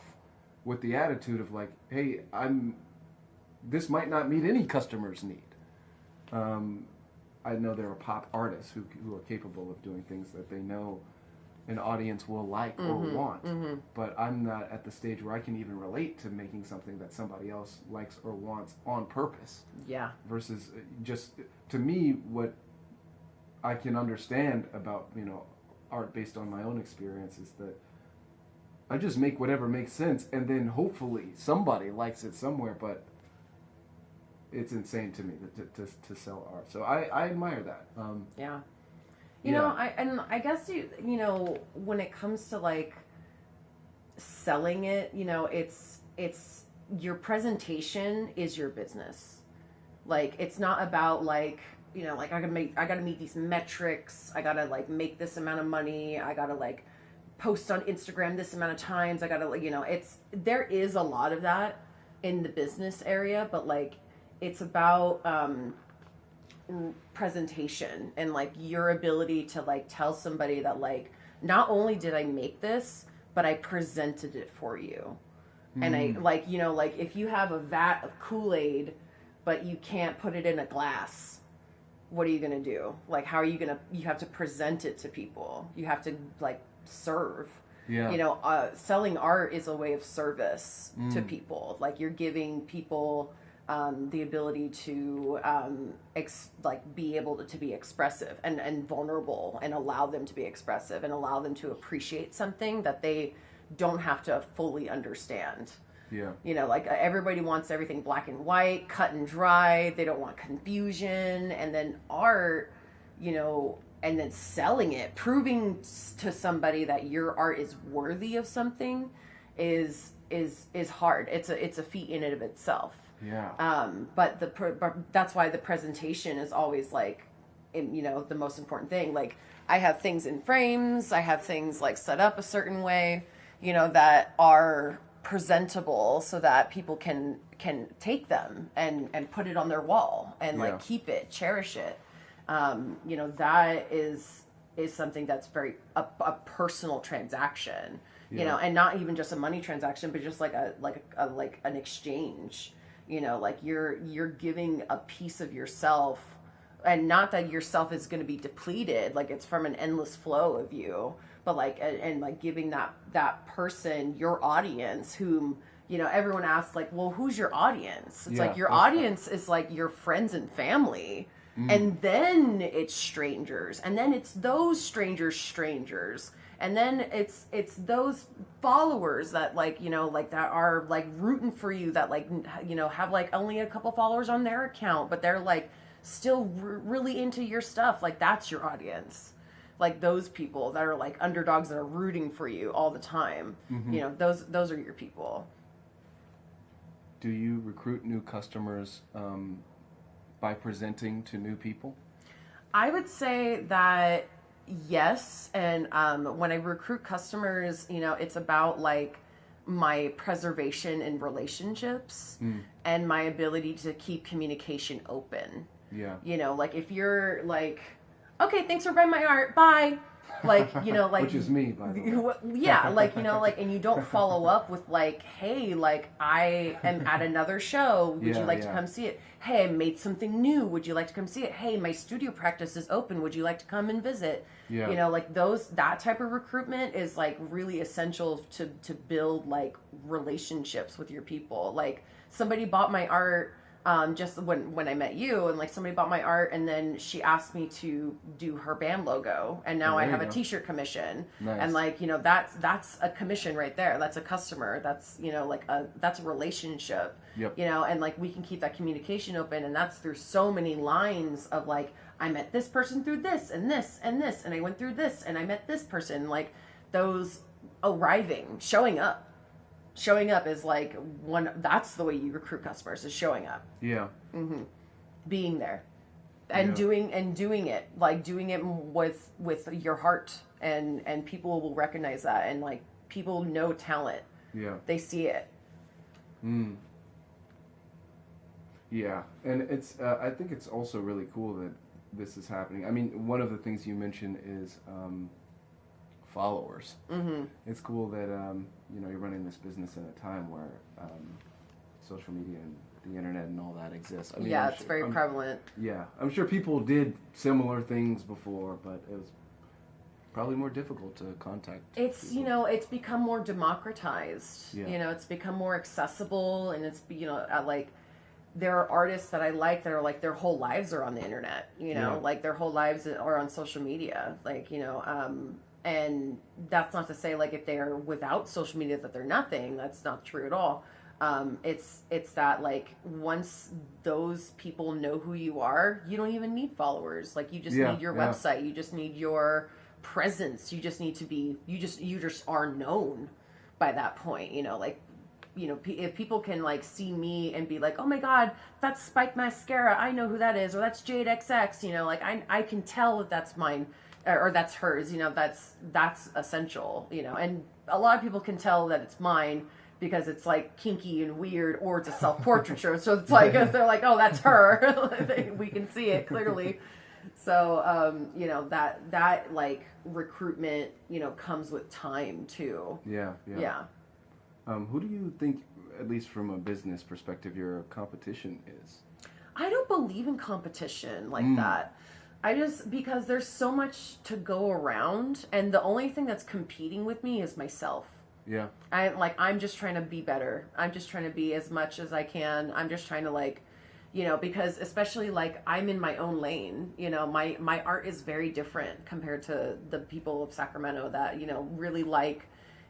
with the attitude of like, hey, this might not meet any customer's need. I know there are pop artists who are capable of doing things that they know an audience will like or want. Mm-hmm. But I'm not at the stage where I can even relate to making something that somebody else likes or wants on purpose. Yeah. Versus just, to me, what I can understand about, art based on my own experience is that I just make whatever makes sense, and then hopefully somebody likes it somewhere, but it's insane to me to sell art. So I admire that. Yeah. Yeah. I guess when it comes to like selling it, it's your presentation is your business. Like it's not about like, like I gotta meet these metrics. I gotta like make this amount of money. I gotta like post on Instagram this amount of times. I gotta like, there is a lot of that in the business area, but like it's about, presentation and like your ability to like tell somebody that like not only did I make this, but I presented it for you. And I like like if you have a vat of Kool-Aid but you can't put it in a glass, what are you gonna do? Like how are you gonna, you have to present it to people, you have to like serve. Selling art is a way of service to people. Like you're giving people the ability to be able to be expressive and vulnerable, and allow them to be expressive and allow them to appreciate something that they don't have to fully understand. Yeah. Like everybody wants everything black and white, cut and dry. They don't want confusion. And then art, and then selling it, proving to somebody that your art is worthy of something is hard. It's a feat in and of itself. Yeah. But that's why the presentation is always like, the most important thing. Like I have things in frames, I have things like set up a certain way, that are presentable so that people can take them and put it on their wall and like keep it, cherish it. That is something that's very a personal transaction, and not even just a money transaction, but just like an exchange. Like you're giving a piece of yourself, and not that yourself is going to be depleted, like it's from an endless flow of you, but like and like giving that person, your audience, whom everyone asks like, well, who's your audience? It's like your audience is like your friends and family. And then it's strangers, and then it's those strangers, and then it's those followers that like like that are like rooting for you, that like have like only a couple followers on their account, but they're like still really into your stuff. Like that's your audience. like those people that are like underdogs that are rooting for you all the time. You know, those are your people. Do you recruit new customers by presenting to new people? I would say that yes, and when I recruit customers, you know, it's about like my preservation in relationships and my ability to keep communication open. Yeah. You know, like if you're like, okay, thanks for buying my art, bye. Like, you know, like Which is me, by the way. yeah, like, you know, like, and you don't follow up with like, hey, like I am at another show, would you like to come see it? Hey, I made something new, would you like to come see it? Hey, my studio practice is open, would you like to come and visit? Yeah. You know, like that type of recruitment is like really essential to build like relationships with your people. Like somebody bought my art just when I met you, and like somebody bought my art, and then she asked me to do her band logo, and now I have a t-shirt commission. Nice. And like, you know, that's a commission right there. That's a customer. That's, you know, like that's a relationship. Yep. You know, and like we can keep that communication open, and that's through so many lines of like, I met this person through this and this and this, and I went through this and I met this person. Like those arriving, showing up is like that's the way you recruit customers, is showing up. Yeah. Being there and doing it, like doing it with your heart, and people will recognize that, and like people know talent. Yeah. They see it. Yeah, and it's I think it's also really cool that this is happening. I mean, one of the things you mentioned is followers. It's cool that you know, you're running this business in a time where social media and the internet and all that exists. I mean, Yeah, it's very prevalent. Yeah, I'm sure people did similar things before, but it was probably more difficult to contact. It's people. you know, it's become more democratized. Yeah. You know, it's become more accessible, and it's, you know, like there are artists that I like that are like their whole lives are on the internet. You know, Yeah. like their whole lives are on social media. Like, you know, and that's not to say like if they're without social media that they're nothing. That's not true at all. It's that like once those people know who you are, you don't even need followers. Like you just need your website. You just need your presence. You just need to be. You just are known by that point. You know, like, you know, if people can like see me and be like, oh my God, that's Spike Mascara, I know who that is, or that's Jade XX. You know, like I can tell that that's mine. Or that's hers, you know, that's essential, you know, and a lot of people can tell that it's mine because it's like kinky and weird, or it's a self-portraiture. So it's like, if they're like, oh, that's her, we can see it clearly. So, you know, that like recruitment, you know, comes with time too. Yeah. Who do you think, at least from a business perspective, your competition is? I don't believe in competition like that. Because there's so much to go around, and the only thing that's competing with me is myself. Yeah. I'm just trying to be better. I'm just trying to be as much as I can. I'm just trying to like, you know, because especially like I'm in my own lane, you know, my art is very different compared to the people of Sacramento that, you know, really like,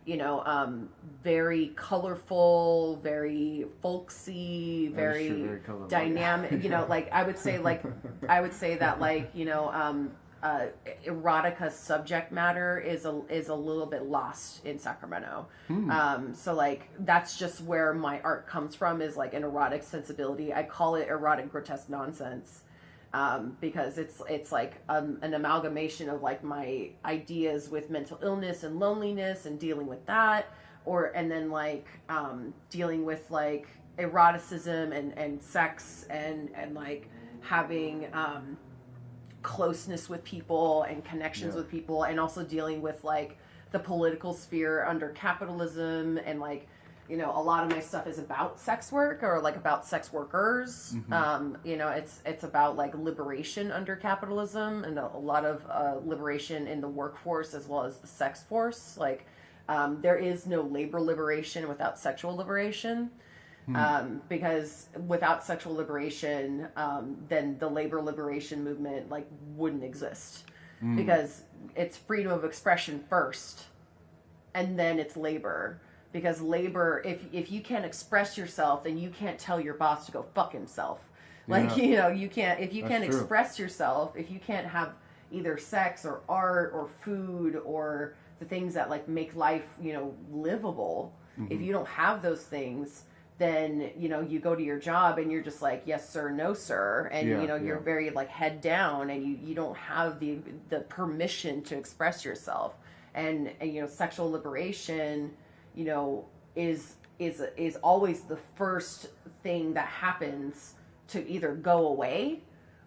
you know, very colorful, very folksy, very dynamic, you know, like I would say that like, you know, erotica subject matter is a little bit lost in Sacramento. So like that's just where my art comes from, is like an erotic sensibility. I call it erotic grotesque nonsense. Because it's like an amalgamation of like my ideas with mental illness and loneliness and dealing with that, and then like dealing with like eroticism and sex and like having closeness with people and connections with people, and also dealing with like the political sphere under capitalism, and like, you know, a lot of my stuff is about sex work, or like about sex workers. You know, it's about like liberation under capitalism, and a lot of liberation in the workforce as well as the sex force. Like, there is no labor liberation without sexual liberation. Because without sexual liberation, then the labor liberation movement like wouldn't exist, because it's freedom of expression first, and then it's labor. Because labor, if you can't express yourself, then you can't tell your boss to go fuck himself. Like, you know, you can't, if you can't express yourself, if you can't have either sex or art or food or the things that like make life, livable. If you don't have those things, then, you go to your job and you're just like, yes, sir, no, sir. And, you're very like head down, and you don't have the permission to express yourself. And sexual liberation, is always the first thing that happens to either go away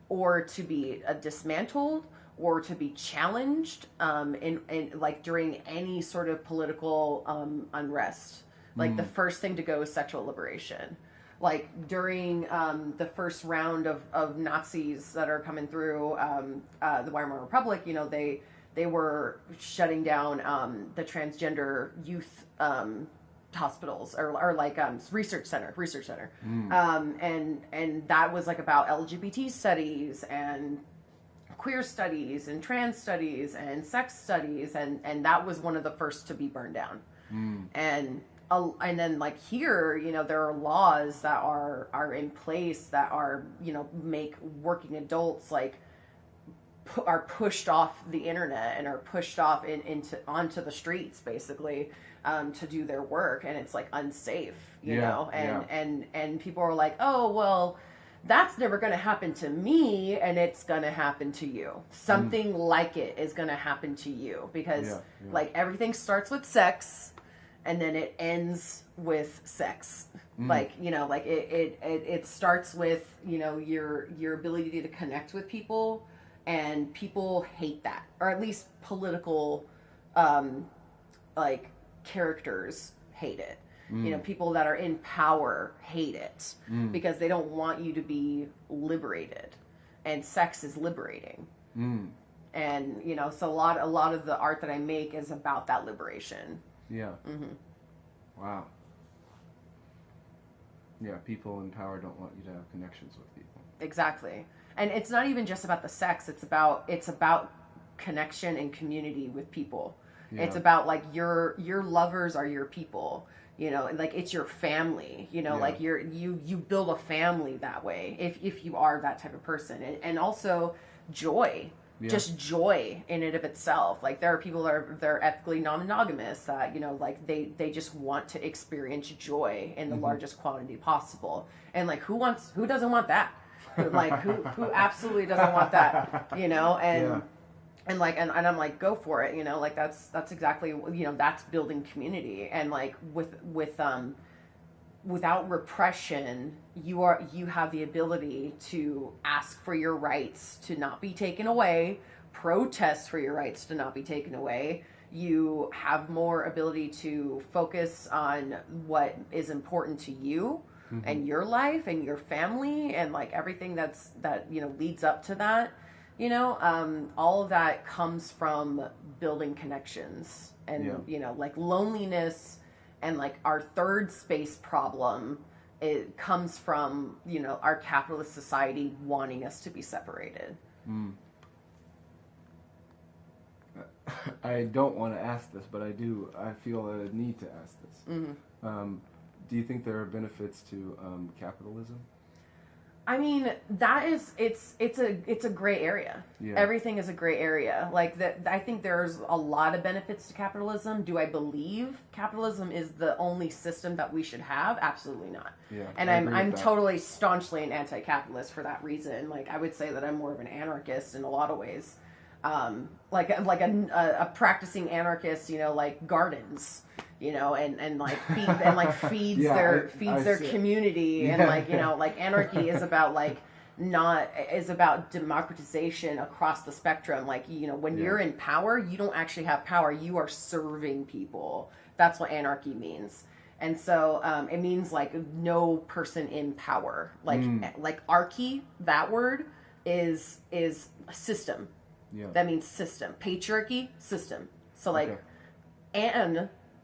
or to be dismantled or to be challenged in like during any sort of political unrest. Like the first thing to go is sexual liberation. Like during the first round of Nazis that are coming through the Weimar Republic, they were shutting down the transgender youth hospitals or like research center, and that was like about LGBT studies and queer studies and trans studies and sex studies, and that was one of the first to be burned down. And then like here, there are laws that are in place that are make working adults like are pushed off the internet and are pushed off onto the streets basically to do their work, and it's like unsafe, and people are like, oh well, that's never going to happen to me, and it's going to happen to you. Something like it is going to happen to you because like everything starts with sex and then it ends with sex. Like, like it starts with, your ability to connect with people, and people hate that, or at least political, like characters hate it. People that are in power hate it because they don't want you to be liberated, and sex is liberating. And, so a lot of the art that I make is about that liberation. Yeah. Wow. Yeah, people in power don't want you to have connections with people. Exactly. And it's not even just about the sex. It's about connection and community with people. Yeah. It's about like your lovers are your people. Like it's your family. Like you build a family that way if you are that type of person. And also joy. Yeah. Just joy in and of itself. Like there are people that they're ethically non-monogamous that like they just want to experience joy in the largest quantity possible. And like who doesn't want that? Like who absolutely doesn't want that? And like and I'm like, go for it. Like that's exactly that's building community. And like without repression, you have the ability to ask for your rights to not be taken away, protest for your rights to not be taken away. You have more ability to focus on what is important to you and your life and your family and like everything that leads up to that. All of that comes from building connections and like loneliness. And like our third space problem, it comes from, our capitalist society wanting us to be separated. I don't want to ask this, but I do. I feel a need to ask this. Do you think there are benefits to capitalism? I mean, it's a gray area. Yeah. Everything is a gray area. Like that, I think there's a lot of benefits to capitalism. Do I believe capitalism is the only system that we should have? Absolutely not. Yeah, and I'm totally staunchly an anti-capitalist for that reason. Like I would say that I'm more of an anarchist in a lot of ways. Like a practicing anarchist, like gardens. And like feeds their community, and like anarchy is about is about democratization across the spectrum. Like when you're in power, you don't actually have power; you are serving people. That's what anarchy means. And so it means like no person in power. Like archy, that word is a system. Yeah. That means system. Patriarchy, system. So like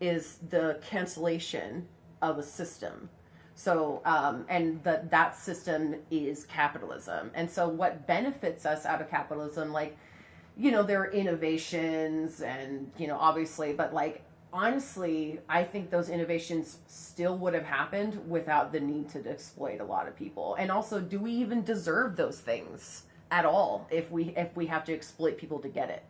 is the cancellation of a system. So, and that system is capitalism. And so what benefits us out of capitalism, like, there are innovations and, obviously, but like, honestly, I think those innovations still would have happened without the need to exploit a lot of people. And also, do we even deserve those things at all if we have to exploit people to get it.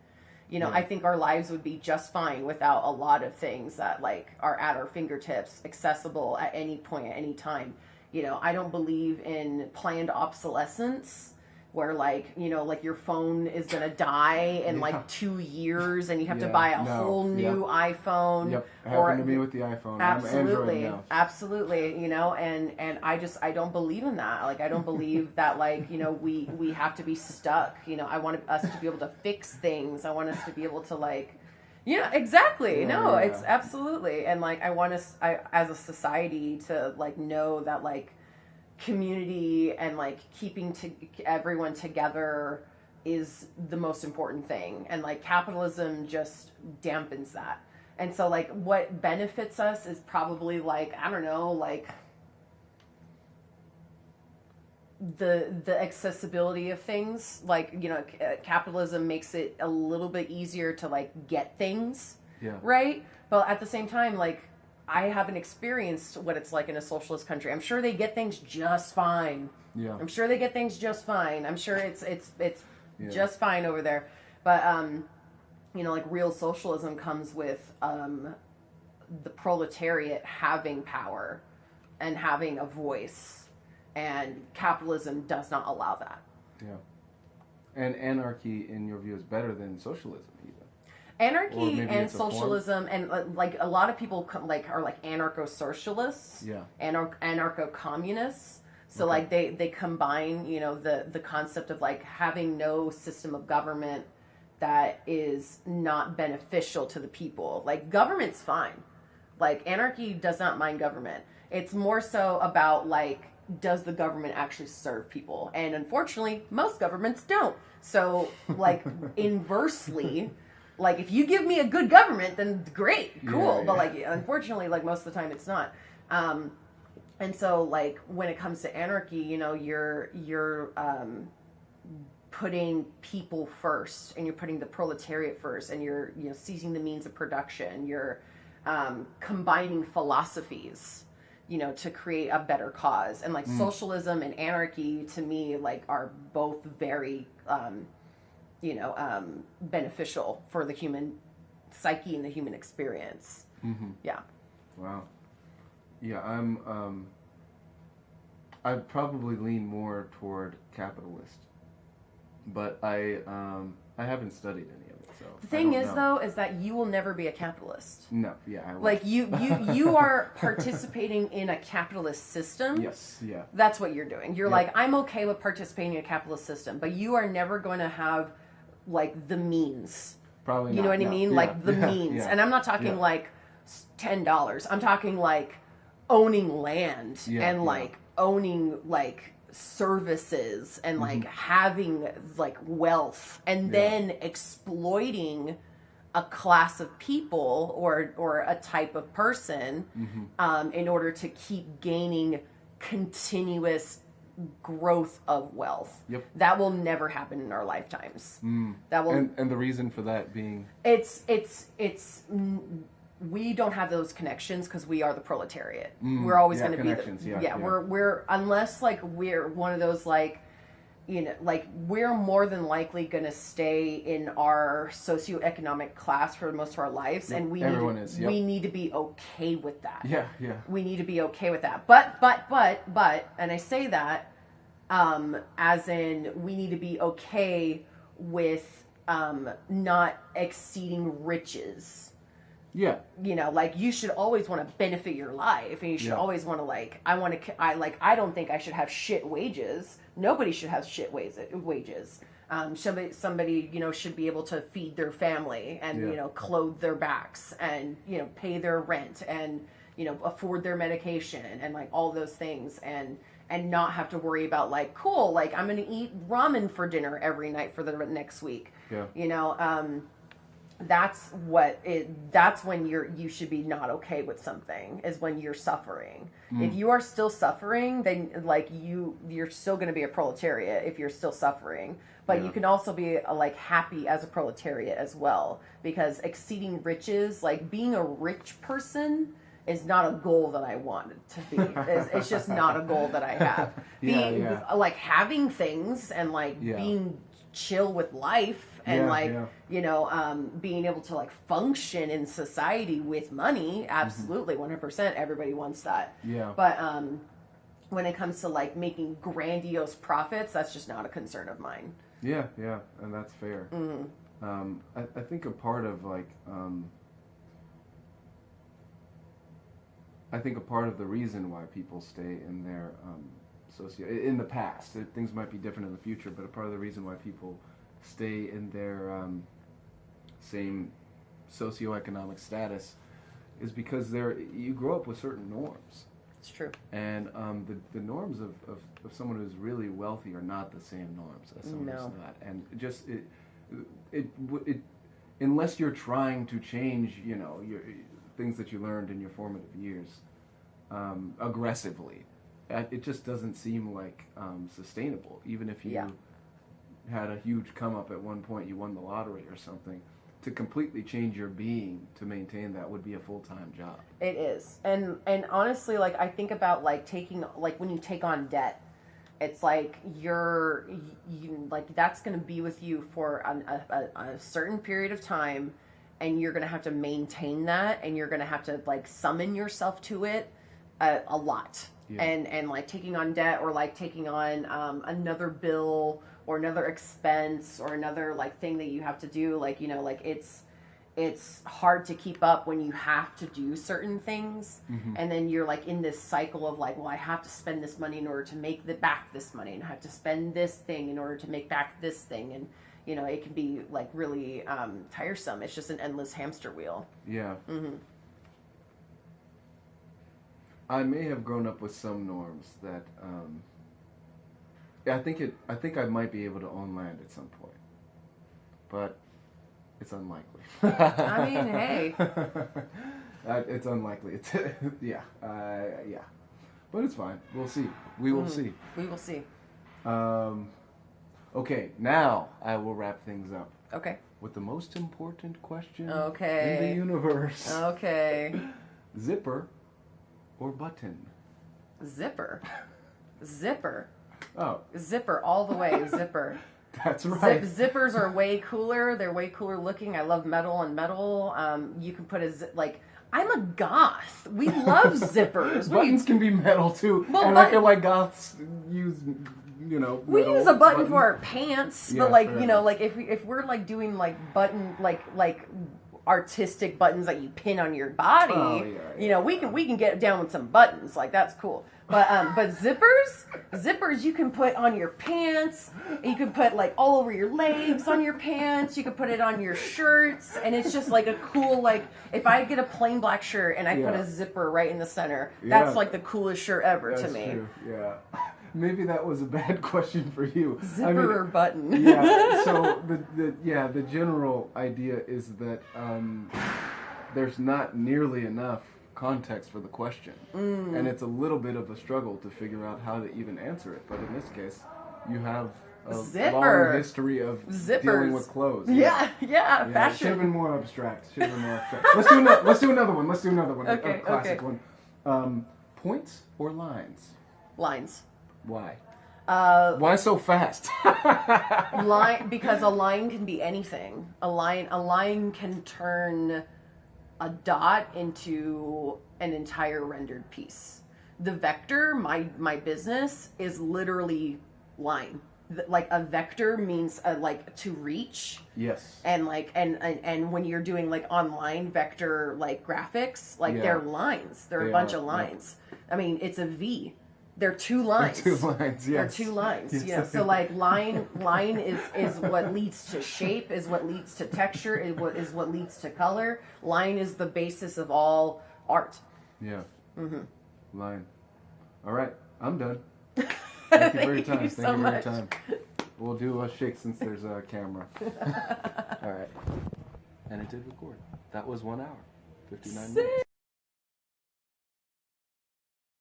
You know, Yeah. I think our lives would be just fine without a lot of things that like are at our fingertips, accessible at any point, at any time. You know, I don't believe in planned obsolescence where like, you know, like your phone is going to die in Yeah. like 2 years and you have to Yeah, buy a no, whole new iPhone. Yep, happened to me with the iPhone. I'm Android Absolutely, now. absolutely. You know, and I don't believe in that. Like I don't believe that like, you know, we have to be stuck. You know, I want us to be able to fix things. I want us to be able to like, yeah, exactly. Yeah, No, yeah. it's absolutely. And like I want us, as a society to like know that like community and like keeping to everyone together is the most important thing, and like capitalism just dampens that. And so like what benefits us is probably like, I don't know, like the accessibility of things. Like, you know, capitalism makes it a little bit easier to like get things, Yeah. right? But at the same time, like I haven't experienced what it's like in a socialist country. I'm sure they get things just fine. Yeah. I'm sure they get things just fine. I'm sure it's Yeah. just fine over there. But you know, like real socialism comes with the proletariat having power and having a voice, and capitalism does not allow that. Yeah. And anarchy, in your view, is better than socialism, even. Or Anarchy maybe and it's a form. socialism, and like a lot of people like are like anarcho-socialists, Yeah. anarcho-communists. So Okay. like they combine, you know, the concept of like having no system of government that is not beneficial to the people. Like government's fine. Like anarchy does not mind government. It's more so about like, does the government actually serve people? And unfortunately, most governments don't. So like inversely, like if you give me a good government, then great, cool. Yeah, But yeah. like unfortunately, like most of the time, it's not. And so like when it comes to anarchy, you know, you're putting people first, and you're putting the proletariat first, and you're, you know, seizing the means of production. You're combining philosophies, you know, to create a better cause. And like socialism and anarchy to me like are both very beneficial for the human psyche and the human experience. Mm-hmm. Yeah. Wow. Yeah, I'd probably lean more toward capitalist, but I haven't studied any of it, so The thing I is don't know. though is that you will never be a capitalist. No, yeah, I Like you are participating in a capitalist system. yes, yeah, That's what you're doing. You're Yeah. like, I'm okay with participating in a capitalist system, but you are never going to have like the means. probably. You not, know what I no. mean? Yeah, Like the yeah, means. yeah. And I'm not talking Yeah. like $10. I'm talking like owning land Yeah, and yeah. like owning like services and like Mm-hmm. having like wealth, and Yeah. then exploiting a class of people or a type of person Mm-hmm. in order to keep gaining continuous growth of wealth. Yep. That will never happen in our lifetimes. That will And the reason for that being, we don't have those connections because we are the proletariat. Mm, We're always yeah, going to be connections, yeah. we're unless like we're one of those like, you know, like we're more than likely going to stay in our socioeconomic class for most of our lives, and we Everyone need, is, yep. we need to be okay with that. yeah, yeah, We need to be okay with that. But, and I say that as in we need to be okay with not exceeding riches. yeah, You know, like you should always want to benefit your life, and you should Yeah. always want to like, I don't think I should have shit wages. Nobody should have shit wages. Somebody, you know, should be able to feed their family and, Yeah. you know, clothe their backs and, you know, pay their rent and, you know, afford their medication and like all those things, and not have to worry about like, cool, like I'm going to eat ramen for dinner every night for the next week. yeah. You know, that's when you should be not okay with something, is when you're suffering. If you are still suffering, then like you're still going to be a proletariat if you're still suffering, but Yeah. you can also be like happy as a proletariat as well, because exceeding riches, like being a rich person is not a goal that I wanted to be. It's just not a goal that I have. Like having things and like being chill with life and being able to like function in society with money, absolutely 100%. Everybody wants that. But when it comes to like making grandiose profits, that's just not a concern of mine. Yeah, and that's fair. I think a part of like I think a part of the reason why people stay in their in the past, things might be different in the future, but a part of the reason why people stay in their same socioeconomic status is because you grow up with certain norms. It's true. And the norms of someone who's really wealthy are not the same norms as someone who's not. And just it unless you're trying to change, your things that you learned in your formative years aggressively, it just doesn't seem like sustainable. Even if you had a huge come up at one point, you won the lottery or something, to completely change your being to maintain that would be a full-time job. It is. And honestly, like I think about like when you take on debt, it's like like that's going to be with you for a certain period of time, and you're going to have to maintain that, and you're going to have to like summon yourself to it a lot. And like taking on debt or like taking on another bill or another expense or another like thing that you have to do, like like it's hard to keep up when you have to do certain things, and then you're like in this cycle of like, well, I have to spend this money in order to make back this money, and I have to spend this thing in order to make back this thing, and it can be like really tiresome. It's just an endless hamster wheel. I may have grown up with some norms that I think I might be able to own land at some point, but it's unlikely. I mean, hey, it's unlikely. Yeah, but it's fine. We'll see. We will see. We will see. Okay, now I will wrap things up. Okay. With the most important question in the universe. Okay. Zipper or button? Zipper. Oh. Zipper all the way. Zipper. That's right. Zippers are way cooler. They're way cooler looking. I love metal and metal. You can put I'm a goth. We love zippers. Buttons can be metal too. Well, and I feel like goths use, we use a button for our pants, Yeah, but like, fair like if we're like doing like button, like artistic buttons that you pin on your body, we can get down with some buttons. Like that's cool. But zippers you can put on your pants. You can put like all over your legs on your pants. You can put it on your shirts, and it's just like a cool, like if I get a plain black shirt and I put a zipper right in the center, that's like the coolest shirt ever to me. True. Yeah. Maybe that was a bad question for you. Zipper or button? Yeah. So the general idea is that there's not nearly enough context for the question, and it's a little bit of a struggle to figure out how to even answer it. But in this case, you have a long history of dealing with clothes. Yeah, fashion. Should have been more abstract. Let's do another one. Okay, a classic one. Points or lines? Lines. Why? Why so fast? Because a line can be anything. A line can turn a dot into an entire rendered piece. The vector, my business, is literally line. Like a vector means like to reach. Yes. And like and when you're doing like online vector like graphics, like they're lines. They're a bunch of lines. Yeah. I mean, it's a V. They're two lines. They're 2 lines, yes. They're 2 lines, yes. So like line is what leads to shape, is what leads to texture, is what leads to color. Line is the basis of all art. Yeah. Line. All right, I'm done. Thank you for your time. Thank you so much. For your time. We'll do a shake since there's a camera. All right. And it did record. That was 1 hour, 59 minutes.